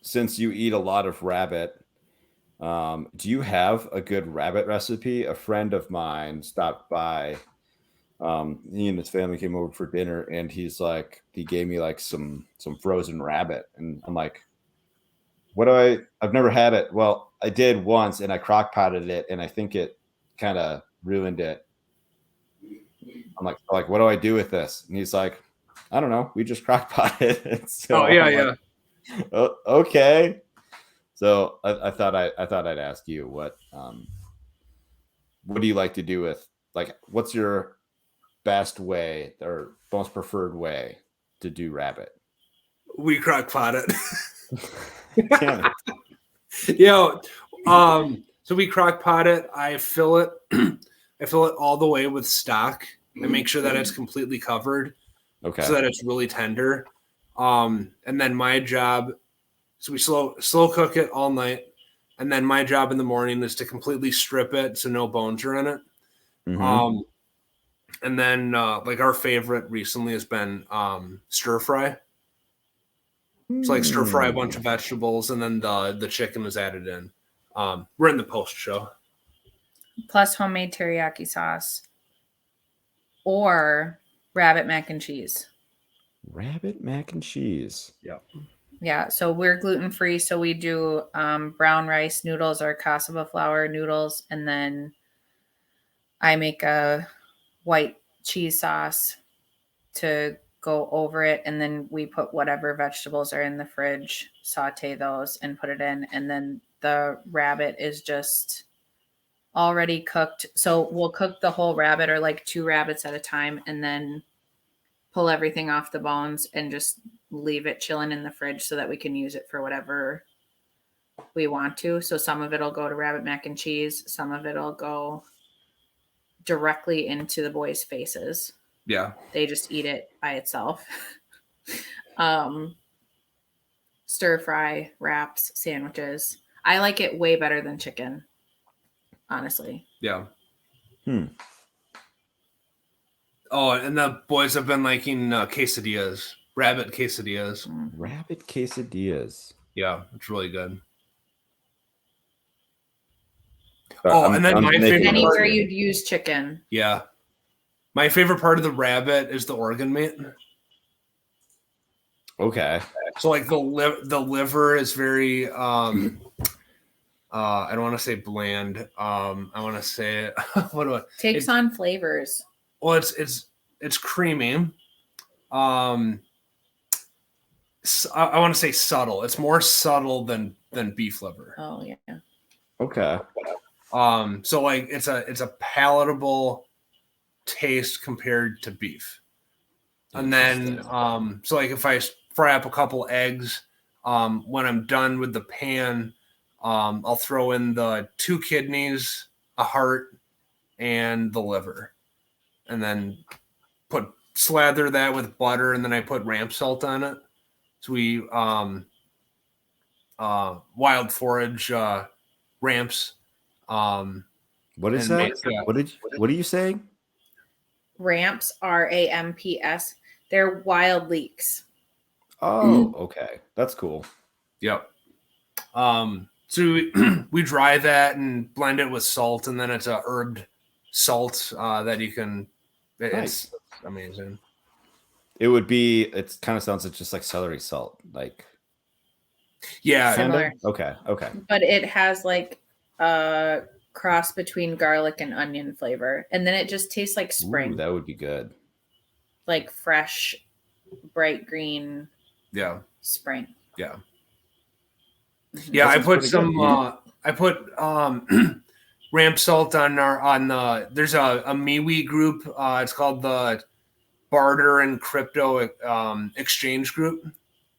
since you eat a lot of rabbit, do you have a good rabbit recipe? A friend of mine stopped by. He and his family came over for dinner, and he gave me like some frozen rabbit, and I'm like, what do I've never had it. Well, I did once, and I crock potted it, and I think it kind of ruined it. I'm like, what do I do with this? And he's like, I don't know. We just crock potted it. So Oh yeah, I'm yeah. like, oh, okay. So I thought I'd ask you what do you like to do with, like, what's your best way or most preferred way to do rabbit? We crock pot it. Damn it. So we crock pot it. I fill it. I fill it all the way with stock. I make sure that it's completely covered, Okay. so that it's really tender. And then my job, so we slow cook it all night, and then my job in the morning is to completely strip it so no bones are in it. Mhm. And then like our favorite recently has been stir fry. So like stir fry a bunch of vegetables, and then the chicken is added in. We're in the post show. Plus homemade teriyaki sauce or rabbit mac and cheese. Rabbit mac and cheese. Yeah. Yeah, so we're gluten-free, so we do brown rice noodles or cassava flour noodles, and then I make a white cheese sauce to go over it, and then we put whatever vegetables are in the fridge, saute those, and put it in, and then the rabbit is just already cooked. So we'll cook the whole rabbit or like 2 rabbits at a time, and then pull everything off the bones and just leave it chilling in the fridge so that we can use it for whatever we want to. So some of it'll go to rabbit mac and cheese, some of it'll go directly into the boys' faces. Yeah. They just eat it by itself. Stir fry, wraps, sandwiches. I like it way better than chicken, honestly. Yeah. Oh, and the boys have been liking quesadillas, rabbit quesadillas. Rabbit quesadillas. Yeah, it's really good. And then my favorite anywhere you'd use chicken. Yeah. My favorite part of the rabbit is the organ meat. Okay. So like the liver is very I don't want to say bland. I want to say takes on flavors. Well, it's creamy. I want to say subtle. It's more subtle than beef liver. Oh yeah. Okay. So like it's a palatable taste compared to beef. And then so like if I fry up a couple eggs, when I'm done with the pan, I'll throw in the 2 kidneys, a heart, and the liver. And then slather that with butter, and then I put ramp salt on it. So we wild forage ramps. What is that? What are you saying? Ramps, RAMPS. They're wild leeks. Oh, okay. That's cool. Yep. So we dry that and blend it with salt, and then it's a herbed salt that you can. It's amazing. It kind of sounds just like celery salt, like. Yeah. Similar. Okay. But it has like a cross between garlic and onion flavor, and then it just tastes like spring. Ooh, that would be good. Like fresh, bright green. Yeah. Spring. Yeah. Yeah, I put some. I put ramp salt on the. There's a MeWe group. It's called the Barter and Crypto Exchange Group.